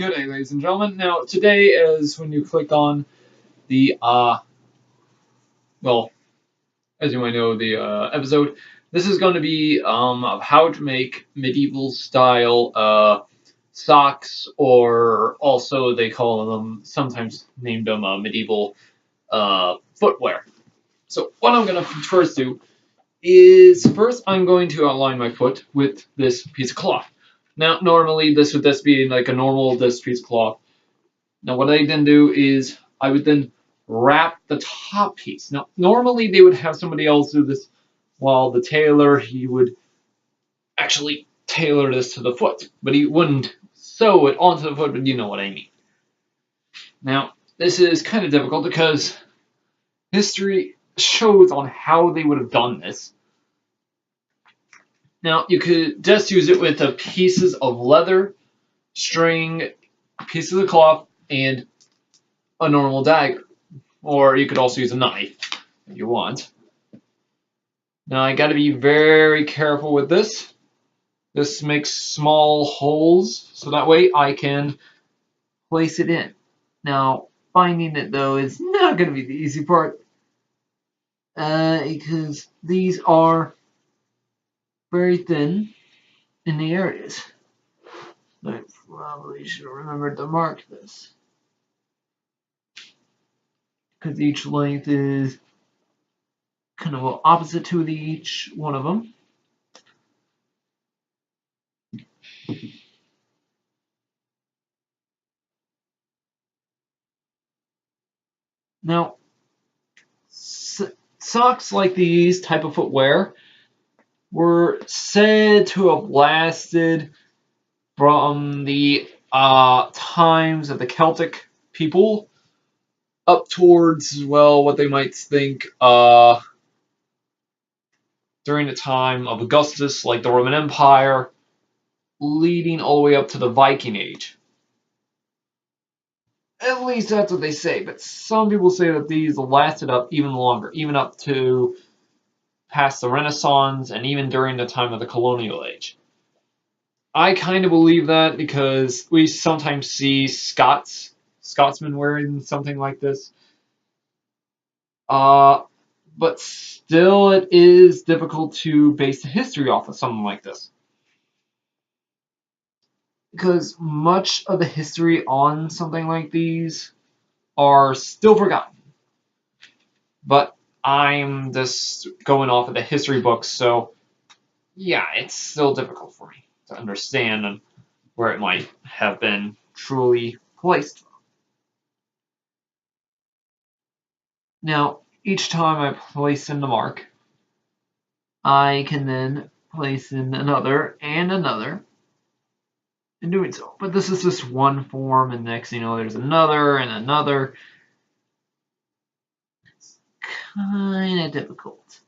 Good day, ladies and gentlemen. Now, today is when you click on the, well, as you might know, the episode. This is going to be of how to make medieval style socks, or also they call them, sometimes named them medieval footwear. So, what I'm going to first do is first I'm going to align my foot with this piece of cloth. Now, normally this would just be like a normal this piece of cloth. Now, what I then do is I would then wrap the top piece. Now, normally they would have somebody else do this, while the tailor, he would actually tailor this to the foot, but he wouldn't sew it onto the foot, but you know what I mean. Now, this is kind of difficult because history shows on how they would have done this. Now, you could just use it with the pieces of leather, string, pieces of cloth, and a normal dagger. Or you could also use a knife if you want. Now, I got to be very careful with this. This makes small holes, so that way I can place it in. Now, finding it, though, is not going to be the easy part. Because these are very thin in the areas. I probably should have remembered to mark this. Because each length is kind of opposite to each one of them. Now, socks like these type of footwear were said to have lasted from the times of the Celtic people up towards, well, what they might think during the time of Augustus, like the Roman Empire, leading all the way up to the Viking Age. At least that's what they say, but some people say that these lasted up even longer, even up to past the Renaissance and even during the time of the colonial age. I kind of believe that because we sometimes see Scotsmen wearing something like this. But still, it is difficult to base the history off of something like this. Because much of the history on something like these are still forgotten. But I'm just going off of the history books, so yeah, it's still difficult for me to understand where it might have been truly placed. Now, each time I place in the mark, I can then place in another and another in doing so. But this is just one form, and next you know there's another and another. It's kind of difficult.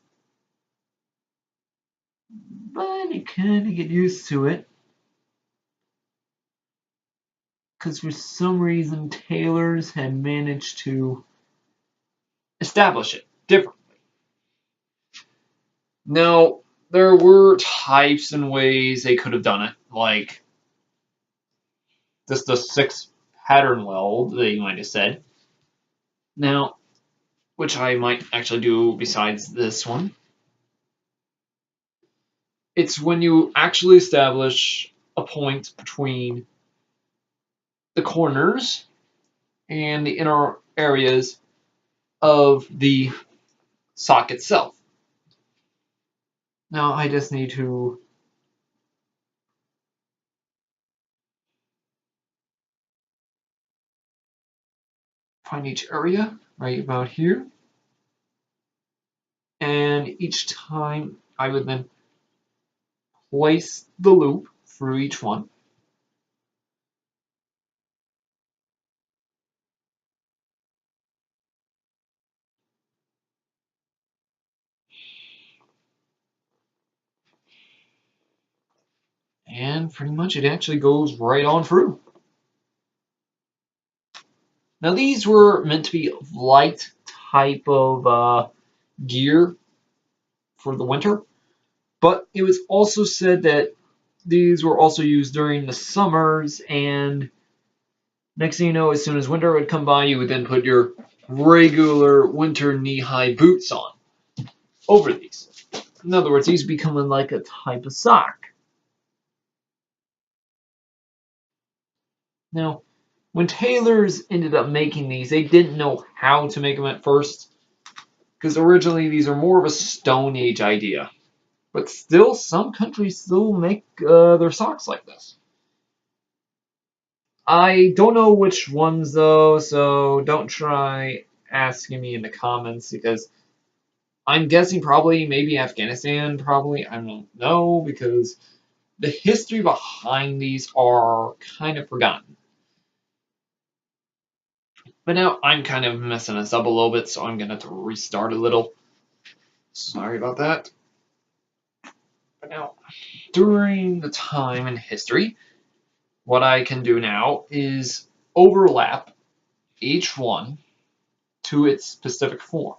But you kind of get used to it. Because for some reason, tailors had managed to establish it differently. Now, there were types and ways they could have done it, like just the 6 pattern weld, they might have said. Now, which I might actually do besides this one. It's when you actually establish a point between the corners and the inner areas of the sock itself. Now, I just need to find each area right about here. And each time I would then place the loop through each one. And pretty much it actually goes right on through. Now these were meant to be light type of gear for the winter, but it was also said that these were also used during the summers and Next thing you know, as soon as winter would come by, you would then put your regular winter knee-high boots on over these. In other words, these becoming like a type of sock. Now, when tailors ended up making these, they didn't know how to make them at first, because originally these are more of a Stone Age idea. But still, some countries still make their socks like this. I don't know which ones though, so don't try asking me in the comments because I'm guessing probably maybe Afghanistan, probably. I don't know because the history behind these are kind of forgotten. But now I'm kind of messing this up a little bit, so I'm going to have to restart a little. Sorry about that. But now, during the time in history, what I can do now is overlap each one to its specific form.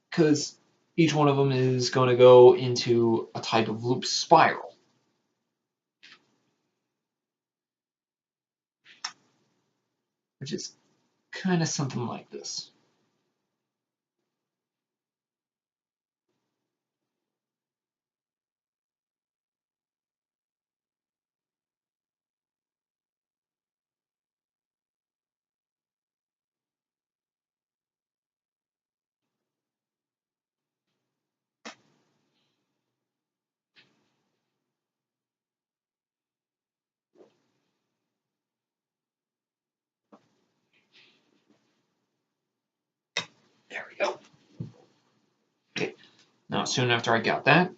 Because each one of them is going to go into a type of loop spiral. Which is kind of something like this. There we go. Okay, now soon after I got that,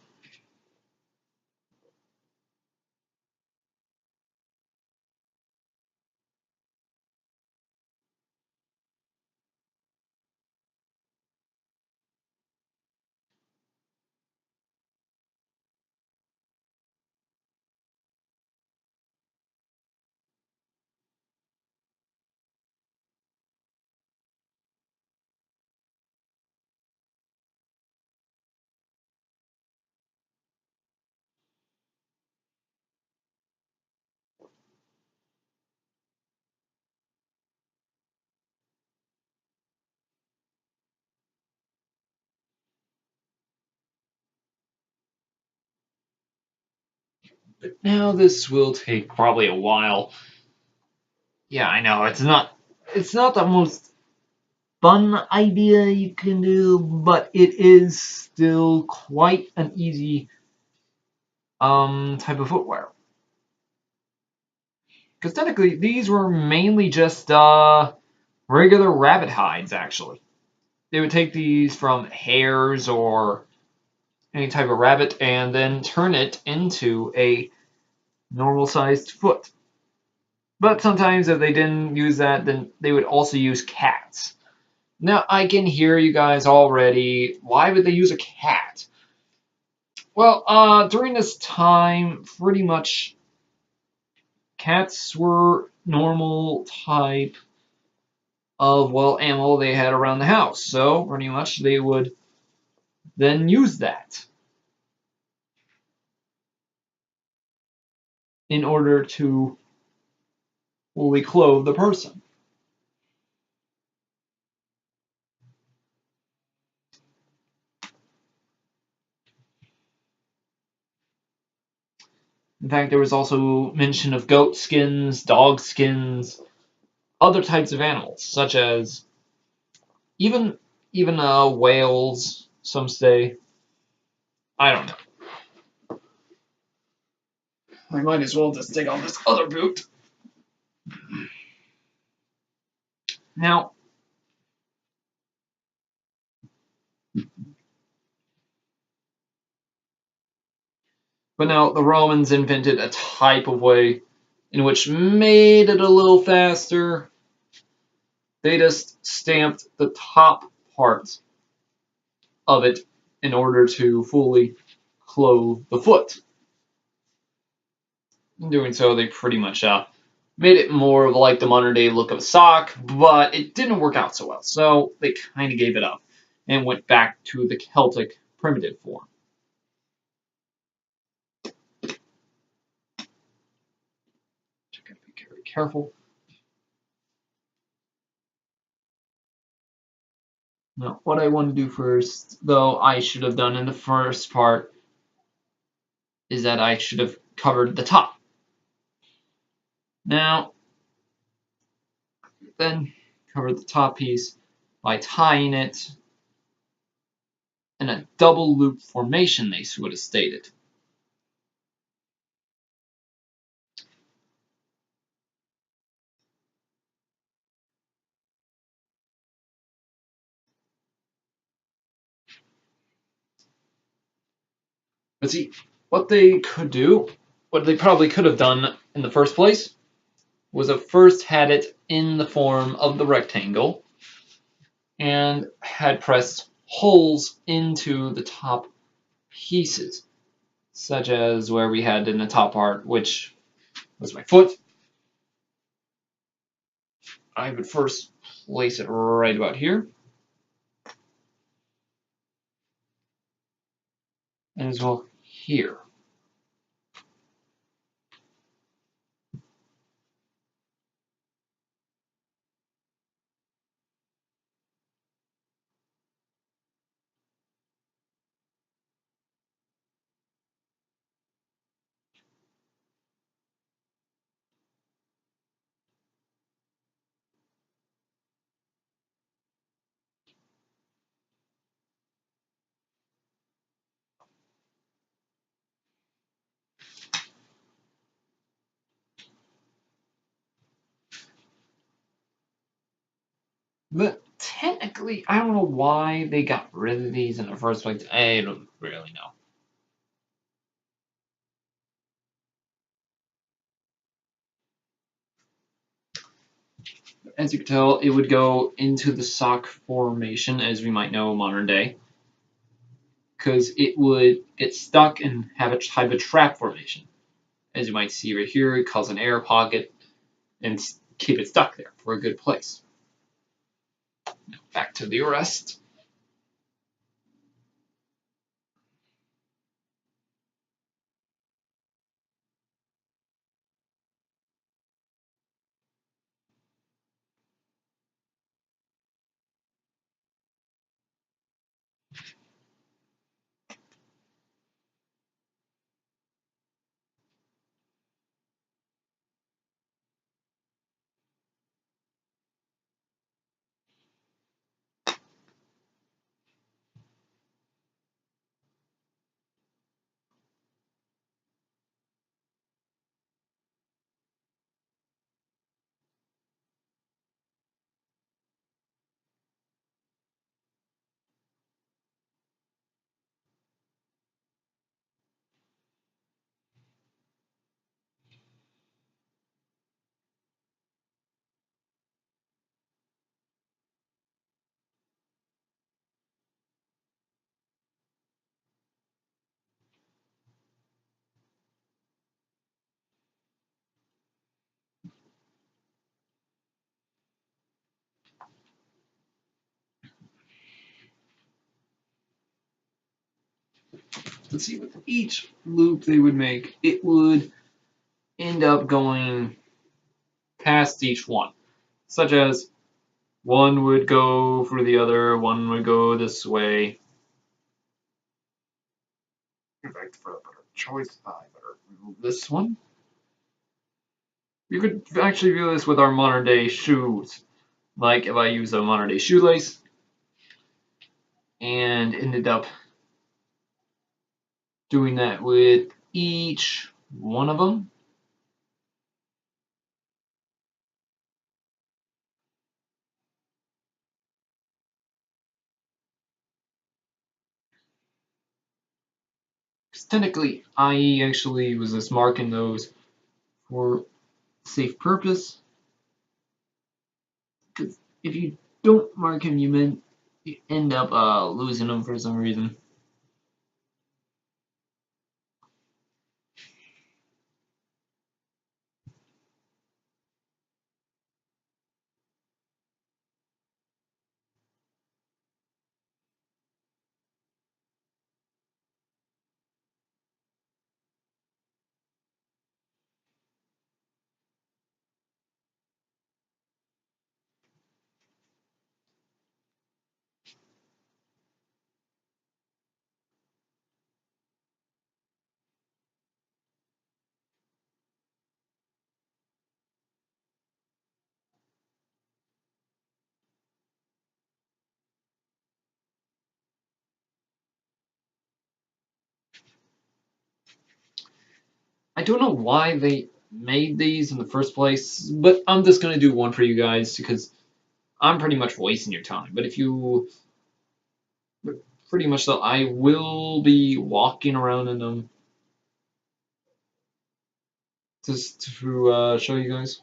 but now this will take probably a while. Yeah, I know it's not the most fun idea you can do, but it is still quite an easy type of footwear. Because technically these were mainly just regular rabbit hides actually. They would take these from hares or any type of rabbit and then turn it into a normal sized foot. But sometimes if they didn't use that, then they would also use cats. Now I can hear you guys already. Why would they use a cat? Well, during this time, pretty much cats were normal type of, well, animal they had around the house. So pretty much they would then use that in order to fully clothe the person. In fact, there was also mention of goat skins, dog skins, other types of animals, such as even whales. Some say. I don't know. I might as well just take on this other boot. Now, but now the Romans invented a type of way in which made it a little faster. They just stamped the top part of it in order to fully clothe the foot. In doing so, they pretty much made it more of like the modern day look of a sock, but it didn't work out so well. So they kind of gave it up and went back to the Celtic primitive form. Gotta be very careful. Now, what I want to do first, though, I should have done in the first part, is that I should have covered the top. Now, then cover the top piece by tying it in a double loop formation, they would have stated. But see, what they could do, what they probably could have done in the first place, was at first had it in the form of the rectangle and had pressed holes into the top pieces, such as where we had in the top part, which was my foot. I would first place it right about here, and as well here. But technically, I don't know why they got rid of these in the first place. I don't really know. As you can tell, it would go into the sock formation, as we might know modern day, because it would get stuck and have a type of trap formation. As you might see right here, it causes an air pocket and keep it stuck there for a good place. Now back to the rest. Let's see, with each loop they would make, it would end up going past each one, such as one would go for the other, one would go this way. In fact, for a better choice, I better remove this one. You could actually do this with our modern day shoes. Like if I use a modern day shoelace and ended up doing that with each one of them. Because technically, I actually was just marking those for safe purpose. Because if you don't mark them, you end up losing them for some reason. I don't know why they made these in the first place, but I'm just gonna do one for you guys because I'm pretty much wasting your time. But if you pretty much though, I will be walking around in them just to show you guys.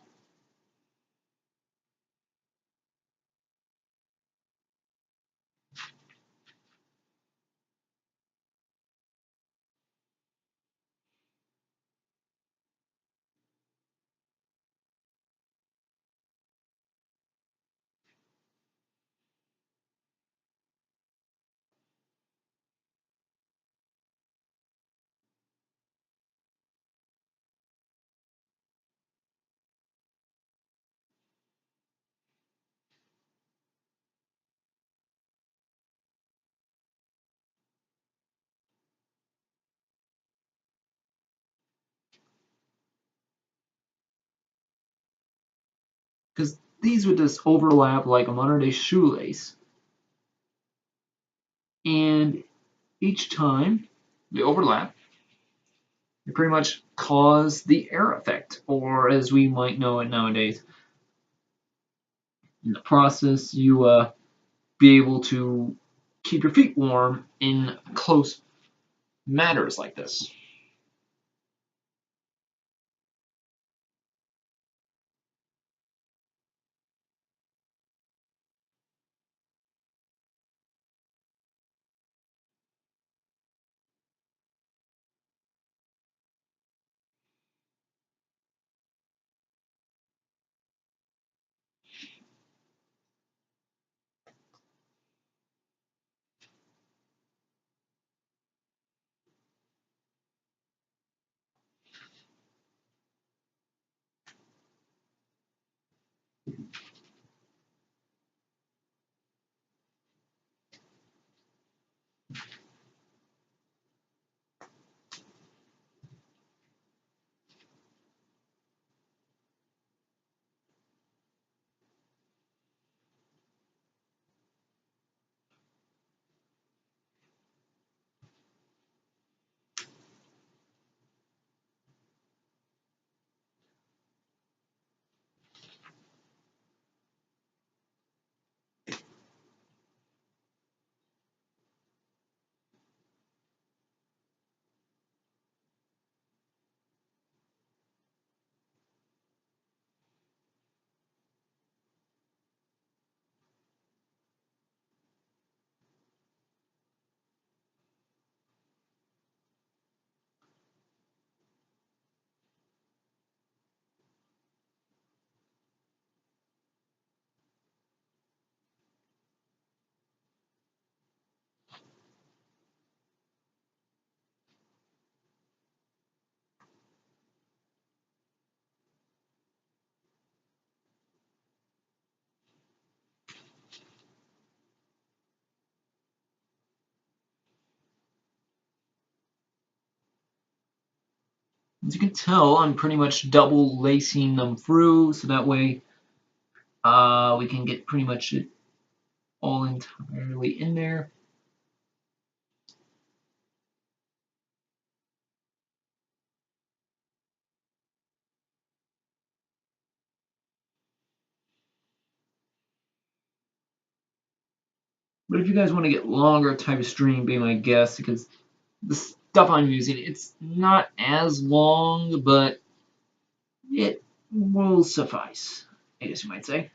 Because these would just overlap like a modern day shoelace. And each time they overlap, they pretty much cause the air effect, or as we might know it nowadays. In the process, you be able to keep your feet warm in close matters like this. As you can tell, I'm pretty much double lacing them through, so that way we can get pretty much it all entirely in there. But if you guys want to get longer type of stream, be my guest, because the stuff I'm using, it's not as long, but it will suffice, I guess you might say.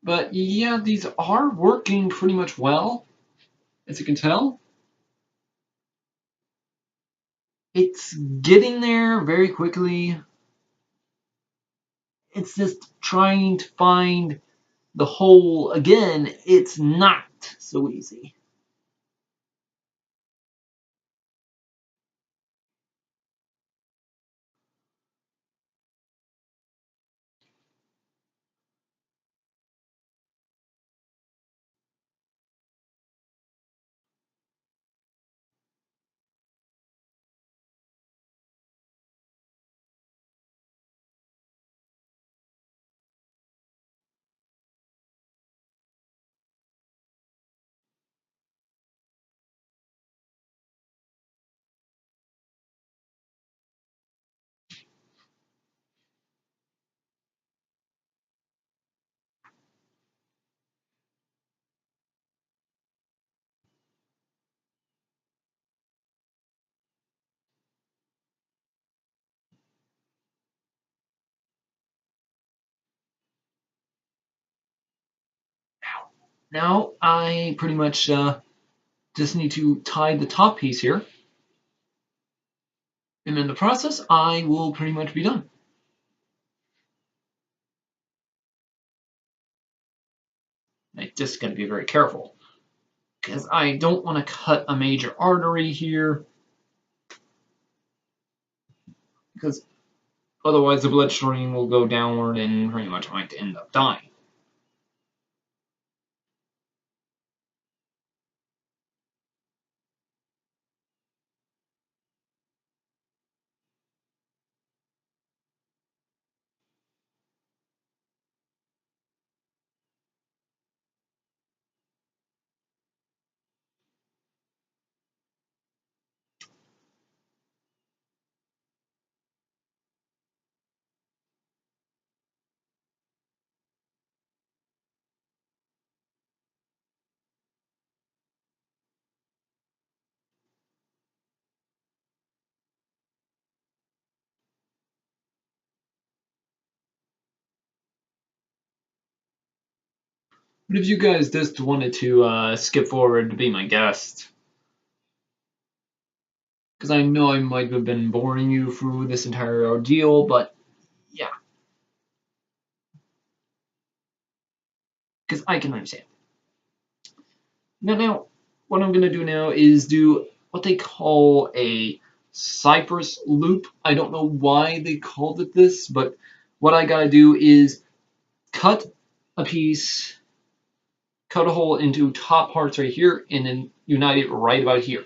But yeah, these are working pretty much well, as you can tell. It's getting there very quickly. It's just trying to find the hole again. It's not so easy. Now I pretty much just need to tie the top piece here, and in the process I will pretty much be done. I just got to be very careful because I don't want to cut a major artery here, because otherwise the bloodstream will go downward and pretty much might end up dying. But if you guys just wanted to skip forward to be my guest, because I know I might have been boring you through this entire ordeal, but yeah, because I can understand. Now, what I'm going to do now is do what they call a cypress loop. I don't know why they called it this, but what I got to do is cut a piece, cut a hole into top parts right here, and then unite it right about here.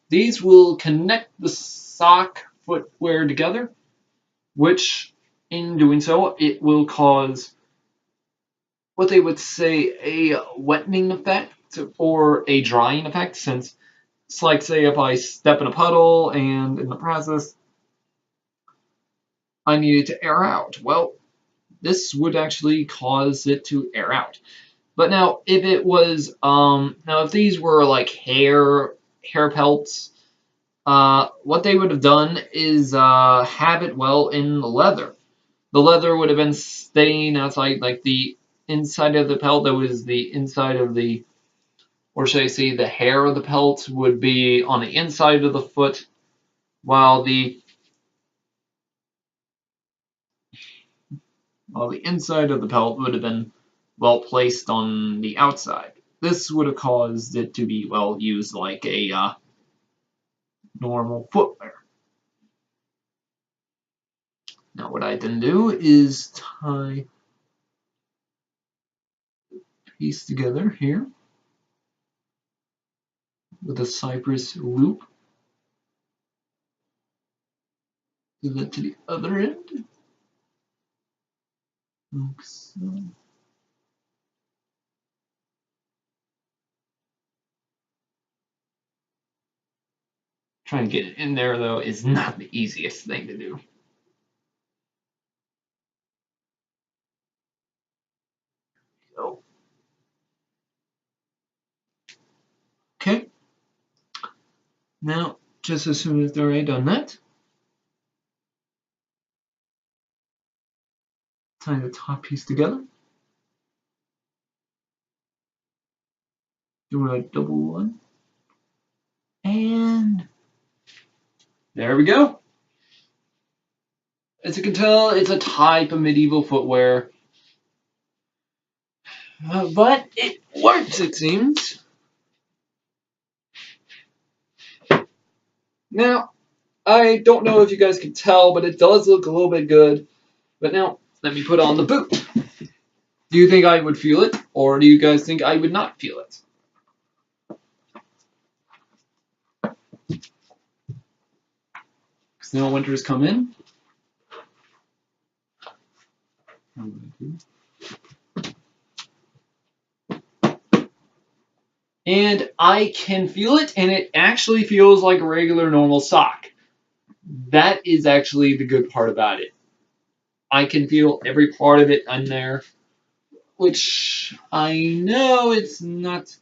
These will connect the sock footwear together, which in doing so, it will cause what they would say a wetting effect or a drying effect, since it's like, say, if I step in a puddle and in the process I needed to air out. Well, this would actually cause it to air out. But now, if it was, now if these were like hair pelts, what they would have done is have it well in the leather. The leather would have been staying outside, like the inside of the pelt. That was the inside of the, or should I say, the hair of the pelt would be on the inside of the foot, while the inside of the pelt would have been well placed on the outside. This would have caused it to be well used like a normal footwear. Now, what I then do is tie the piece together here with a cypress loop. Do that to the other end. Like so. Trying to get it in there, though, is not the easiest thing to do. So, okay. Now, just as soon as they're already done that, tie the top piece together. Do a double one. And there we go. As you can tell, it's a type of medieval footwear. But it works, it seems. Now, I don't know if you guys can tell, but it does look a little bit good. But now, let me put on the boot. Do you think I would feel it, or do you guys think I would not feel it? Snow winters come in. And I can feel it, and it actually feels like a regular normal sock. That is actually the good part about it. I can feel every part of it in there, which I know it's not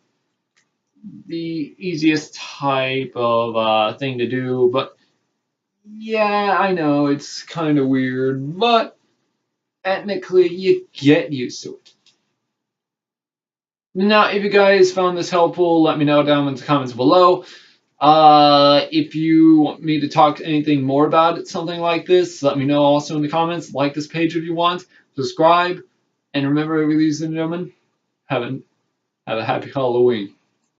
the easiest type of thing to do, but yeah, I know it's kind of weird, but technically you get used to it. Now, if you guys found this helpful, let me know down in the comments below. If you want me to talk anything more about it, something like this, let me know also in the comments. Like this page if you want, subscribe, and remember, ladies and gentlemen, have a happy Halloween.